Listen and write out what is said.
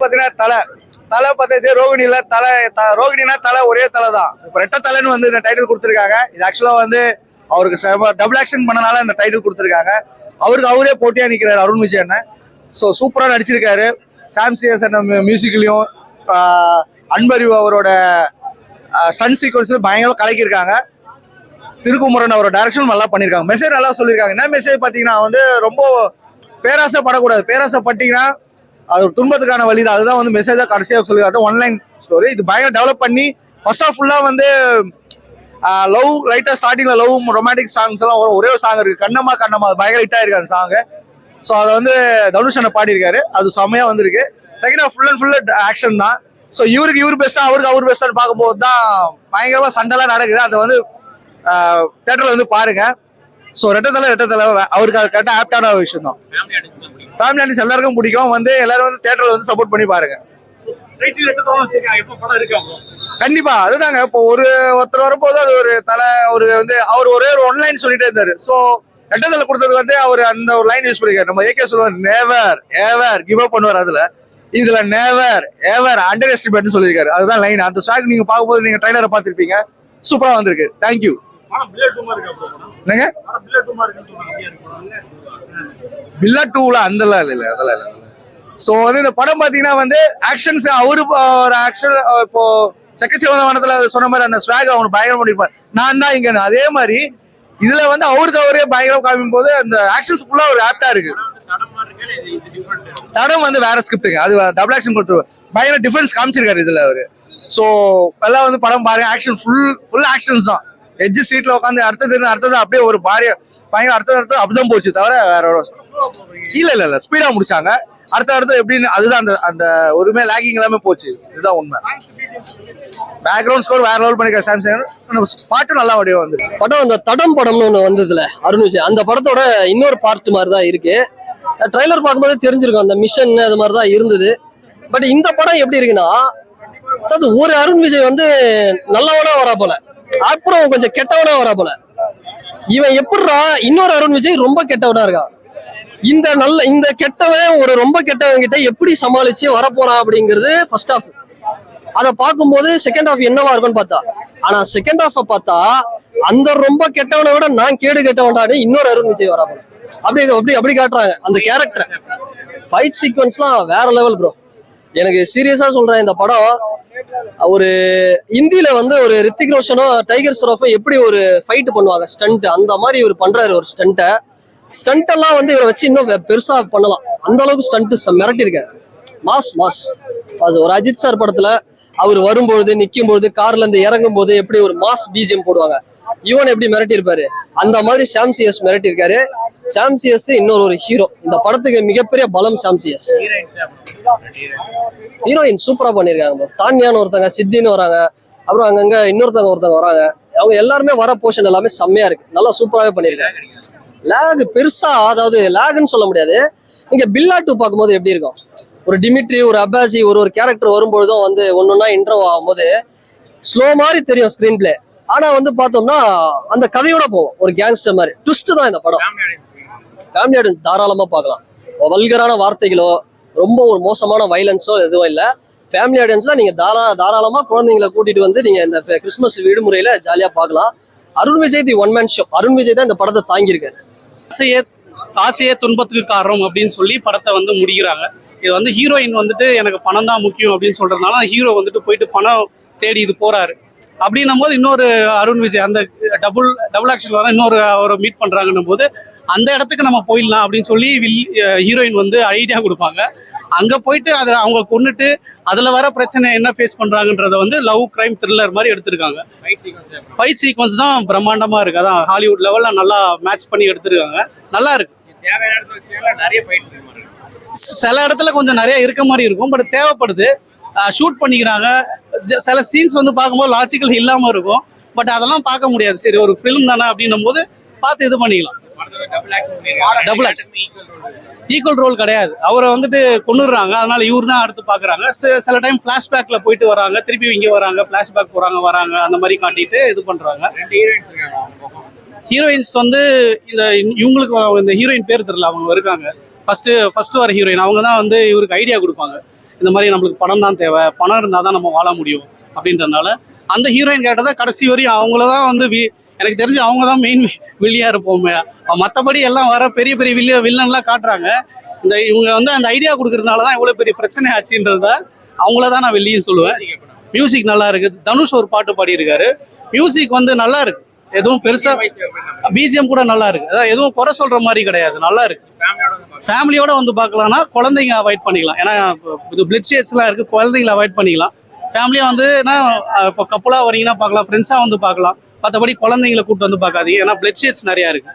பாத்தீங்கன்னா தலை பார்த்தது ரோகிணியில ரோகிணினா தலை ஒரே தலை தான். இப்போ ரெட்ட தலைன்னு வந்து இந்த டைட்டில் கொடுத்துருக்காங்க. இது ஆக்சுவலா வந்து அவருக்கு டபுள் ஆக்ஷன் பண்ணனால இந்த டைட்டில் கொடுத்துருக்காங்க. அவரே போட்டியா நிற்கிறாரு அருண் விஜய் அண்ணன். ஸோ சூப்பராக நடிச்சிருக்காரு. சாம்சியஸ் மியூசிக்லையும் அன்பறிவு அவரோட ஸ்டன் சீக்வன்ஸ் பயங்கரமாக கலக்கியிருக்காங்க. திருக்குமரன் அவரோட டைரக்ஷன் நல்லா பண்ணியிருக்காங்க. மெசேஜ் நல்லா சொல்லியிருக்காங்க. என்ன மெசேஜ் பார்த்தீங்கன்னா வந்து ரொம்ப பேராசைப்படக்கூடாது. பேராசைப்பட்டீங்கன்னா அது ஒரு துன்பத்துக்கான வழி தான். அதுதான் வந்து மெசேஜாக கடைசியாக சொல்லியிருக்காரு. ஒன்லைன் ஸ்டோரி இது பயங்கர டெவலப் பண்ணி ஃபர்ஸ்ட் ஆஃப் ஃபுல்லாக வந்து லவ் லைட்டாக ஸ்டார்டிங்கில் லவ் ரொமான்டிக் சாங்ஸ் எல்லாம் ஒரே ஒரு சாங் இருக்குது, கண்ணம்மா பயங்கர ஹிட்டாக இருக்கு அந்த சாங்கு. ஸோ அதை வந்து தனுஷ் அண்ணன் பாடியிருக்காரு. அது செம்மையாக வந்துருக்கு. Second half full and full action தான். ஸோ இவர் பெஸ்ட்டா அவர் பெஸ்ட்டான்னு பார்க்கும்போது தான் பயங்கரமாக சண்டைலாம் நடக்குது. அதை வந்து தேட்டரில் வந்து பாருங்க. ஸோ ரெட்டத்தலை அவருக்கு அது கரெக்டாக ஆப்டான விஷயம் தான். ஃபேமிலி ஆடியன்ஸ் எல்லாருக்கும் பிடிக்கும். வந்து எல்லாரும் வந்து தேட்டரில் வந்து சப்போர்ட் பண்ணி பாருங்க. கண்டிப்பா அதுதாங்க. இப்போ ஒருத்தர் வரும்போது அது ஒரு ஒரு வந்து அவர் ஒரே ஒரு ஒன்லைன் சொல்லிட்டே இருந்தாரு. ஸோ ரெட்டத்தலை கொடுத்தது வந்து அவர் அந்த ஒரு லைன் யூஸ் பண்ணிருக்காரு. நம்ம ஏகே சொல்லுவார், நேவர் எவர் கிவ் அப் பண்ணுவார். இதுல நேவர் எவர் அண்டர் எஸ்டிமேட்னு சொல்லியிருக்காரு. அதுதான் லைன். அந்த சாங் நீங்க பார்க்கும்போது நீங்க ட்ரைலரை பார்த்திருப்பீங்க. சூப்பரா வந்திருக்கு. தேங்க்யூ. என்னங்க பில்லா 2ல அதெல்லாம் இல்ல. ஸோ வந்து இந்த படம் பாத்தீங்கன்னா வந்து ஆக்ஷன்ஸ் அவரு ஒரு ஆக்ஷன் இப்போ சக்கச்சவனத்துல சொன்ன மாதிரி அந்த ஸ்வாக் அவனு பயங்கரம் பண்ணிருப்பாரு. நான் தான் இங்க அதே மாதிரி இதுல வந்து அவரே பயங்கரம் காமிக்கும் போது அந்த ஆக்ஷன்ஸ் ஃபுல்லா ஒரு ஆப்டா இருக்கு. தடம் வந்து வேற ஸ்கிரிப்டுங்க. அது டபுள் ஆக்ஷன் கொடுத்து பயங்கர டிஃபரன்ஸ் காமிச்சிருக்காரு இதுல அவரு. ஸோ எல்லாம் வந்து படம் பாருங்க. ஆக்ஷன் ஃபுல் ஆக்ஷன்ஸ் தான். எட்ஜ் சீட்ல உட்காந்து அடுத்தது அப்படியே ஒரு பயங்கர அடுத்தது அப்படிதான் போச்சு தவிர வேற இல்ல ஸ்பீடா முடிச்சாங்க. அடுத்தது எப்படின்னு அதுதான் அந்த ஒருமே லேகிங் எல்லாமே போச்சு. இதுதான் உண்மை. பேக்ரவுண்ட் ஸ்கோர் வேற லெவல் பண்ணிருக்க சாம்சங். பாட்டு நல்லா வடிவ வந்து படம் அந்த தடம் படம்னு ஒண்ணு வந்ததுல அருண் விஜய் அந்த படத்தோட இன்னொரு பார்ட் மாதிரி தான் இருக்கு. ட்ரைலர் பார்க்கும்போது தெரிஞ்சிருக்கும் அந்த மிஷன் அது மாதிரி தான் இருந்தது. பட் இந்த படம் எப்படி இருக்குன்னா அதாவது ஒரு அருண் விஜய் வந்து நல்லவனா வரா போல, அப்புறம் கொஞ்சம் கெட்டவனா வரா போல. இவன் எப்படிரா இன்னொரு அருண் விஜய் ரொம்ப கெட்டவனா இருக்கான். இந்த கெட்டவன் ஒரு ரொம்ப கெட்டவன் கிட்ட எப்படி சமாளிச்சு வரப்போறான் அப்படிங்கிறது ஃபர்ஸ்ட் ஹாஃப். அதை பார்க்கும்போது செகண்ட் ஹாஃப் என்னவா இருக்கும்னு பார்த்தா, ஆனா செகண்ட் ஹாஃப் பார்த்தா அந்த ரொம்ப கெட்டவனை விட நான் கேடு கெட்டவன்டான்னு இன்னொரு அருண் விஜய் வரா போல. அப்படி காட்டுறாங்க அந்த கேரக்டர். ஃபைட் சீக்வன்ஸ்லாம் வேற லெவல் ப்ரோ. எனக்கு சீரியஸா சொல்றேன், இந்த படம் ஒரு இந்தியில வந்து ஒரு ரித்திக் ரோஷனோ டைகர் ஷெராஃபோ எப்படி ஒரு ஃபைட் பண்ணுவாங்க ஸ்டண்ட், அந்த மாதிரி இவர் பண்றாரு ஒரு ஸ்டண்ட் எல்லாம் வந்து இவரை வச்சு இன்னும் பெருசா பண்ணலாம். அந்த அளவுக்கு ஸ்டண்ட் மிரட்டி இருக்காரு. மாஸ் ஒரு அஜித் சார் படத்துல அவர் வரும்பொழுது நிக்கும் பொழுது கார்ல இருந்து இறங்கும் போது எப்படி ஒரு மாஸ் பிஜிஎம் போடுவாங்க, யுவன் எப்படி மிரட்டி இருப்பாரு அந்த மாதிரி சாம்சியஸ் மிரட்டி இருக்காரு. சாம்சியஸ் இன்னொரு ஒரு ஹீரோ. இந்த படத்துக்கு மிகப்பெரிய பலம் சாம்சியஸ். ஹீரோயின் சூப்பரா பண்ணிருக்காங்க. தான்யான்னு ஒருத்தங்க, சித்தின்னு வராங்க, அப்புறம் அங்கங்க ஒருத்தங்க வராங்க. அவங்க எல்லாருமே வர போர்ஷன் எல்லாமே செம்மையா இருக்கு. நல்லா சூப்பராகவே பண்ணிருக்காங்க. லேக் பெருசா, அதாவது லேக்னு சொல்ல முடியாது. நீங்க பில்லா 2 பார்க்கும்போது எப்படி இருக்கும், ஒரு டிமிட்ரி ஒரு அப்பாசி ஒரு கேரக்டர் வரும்பொழுதும் வந்து ஒன்னொன்னா இன்ட்ரோ ஆகும்போது ஸ்லோ மாதிரி தெரியும் ஸ்கிரீன் பிளே. ஆனா வந்து பார்த்தோம்னா அந்த கதையோட போவோம். ஒரு கேங்ஸ்டர் மாதிரி ட்விஸ்ட் தான் இந்த படம். ஃபேமிலி ஆடியன்ஸ் தாராளமா பார்க்கலாம். வல்கரான வார்த்தைகளோ ரொம்ப ஒரு மோசமான வைலன்ஸோ எதுவும் இல்லை. ஃபேமிலி ஆடியன்ஸ்ல நீங்க தாராளமா குழந்தைங்களை கூட்டிட்டு வந்து நீங்க இந்த கிறிஸ்துமஸ் விடுமுறையில ஜாலியா பார்க்கலாம். Arun Vijay the one man show. Arun Vijay தான் இந்த படத்தை தாங்கியிருக்காரு. ஆசையே துன்பத்துக்கு காரணம் அப்படின்னு சொல்லி படத்தை வந்து முடிக்கிறாங்க. இது வந்து ஹீரோயின் வந்துட்டு எனக்கு பணம் தான் முக்கியம் அப்படின்னு சொல்றதுனால ஹீரோ வந்துட்டு போயிட்டு பணம் தேடி இது போறாரு. அப்படின்னும் போது இன்னொரு அருண் விஜய் அந்த டபுள் ஆக்ஷன் வர இன்னொரு அவரை மீட் பண்றாங்கன்னும் போது அந்த இடத்துக்கு நம்ம போயிடலாம் அப்படின்னு சொல்லி ஹீரோயின் வந்து ஐடியா கொடுப்பாங்க. அங்க போயிட்டு அதை அவங்க கொண்டுட்டு அதுல வர பிரச்சனை என்ன ஃபேஸ் பண்றாங்கன்றத வந்து லவ் கிரைம் த்ரில்லர் மாதிரி எடுத்திருக்காங்க. ஃபைட் சீக்வன்ஸ் தான் பிரம்மாண்டமா இருக்கு. அதான் ஹாலிவுட் லெவல்ல நல்லா மேட்ச் பண்ணி எடுத்திருக்காங்க. நல்லா இருக்கு. சில இடத்துல கொஞ்சம் நிறைய இருக்க மாதிரி இருக்கும், பட் தேவைப்படுது. ஷூட் பண்ணிக்கிறாங்க. சில சீன்ஸ் வந்து பார்க்கும்போது லாஜிக்கல் இல்லாம இருக்கும், பட் அதெல்லாம் பார்க்க முடியாது. சரி ஒரு ஃபிலிம் தானே அப்படின்னும் போது பார்த்து இது பண்ணிக்கலாம். டபுள் ஆக்ஷன் ஈக்குவல் ரோல் கிடையாது. அவரை வந்துட்டு கொண்டுடுறாங்க, அதனால இவர் தான் அடுத்து பாக்குறாங்க. சில டைம் பிளாஷ்பேக்ல போயிட்டு வராங்க, திருப்பி இங்க வராங்க, பிளாஷ்பேக் வராங்க அந்த மாதிரி காட்டிட்டு இது பண்றாங்க. ஹீரோயின்ஸ் வந்து இவங்களுக்கு இந்த ஹீரோயின் பேர் தெரியல, அவங்க இருக்காங்க ஃபர்ஸ்ட் வர ஹீரோயின். அவங்க தான் வந்து இவருக்கு ஐடியா கொடுப்பாங்க. இந்த மாதிரி நம்மளுக்கு பணம் தான் தேவை, பணம் இருந்தால் தான் நம்ம வாழ முடியும் அப்படின்றதுனால அந்த ஹீரோயின் கேட்டதை கடைசி வரையும் அவங்கள தான் வந்து எனக்கு தெரிஞ்சு அவங்க தான் மெயின் வில்லியாக இருப்போமே. மற்றபடி எல்லாம் வர பெரிய பெரிய வில்லன்லாம் காட்டுறாங்க. இவங்க வந்து அந்த ஐடியா கொடுக்கறதுனால தான் இவ்வளோ பெரிய பிரச்சனை ஆச்சுன்றத அவங்கள தான் நான் வெளியும் சொல்லுவேன். மியூசிக் நல்லா இருக்கு. தனுஷ் ஒரு பாட்டு பாடியிருக்காரு. மியூசிக் வந்து நல்லா இருக்கு. எதுவும் பெருசா பிஜிஎம் கூட நல்லா இருக்கு. அதாவது எதுவும் குறை சொல்ற மாதிரி கிடையாது, நல்லா இருக்கு. ஃபேமிலியோட வந்து பார்க்கலாம்னா குழந்தைங்க அவாய்ட் பண்ணிக்கலாம். ஏன்னா இது பிளட் ஷேட்ஸ்லாம் இருக்கு, குழந்தைங்களை அவாய்ட் பண்ணிக்கலாம். ஃபேமிலியா வந்து இப்போ கப்பலா வரீங்கன்னா பார்க்கலாம், ஃப்ரெண்ட்ஸா வந்து பார்க்கலாம். மற்றபடி குழந்தைங்களை கூப்பிட்டு வந்து பார்க்காதீங்க, ஏன்னா பிளட் ஷேட்ஸ் நிறையா இருக்கு.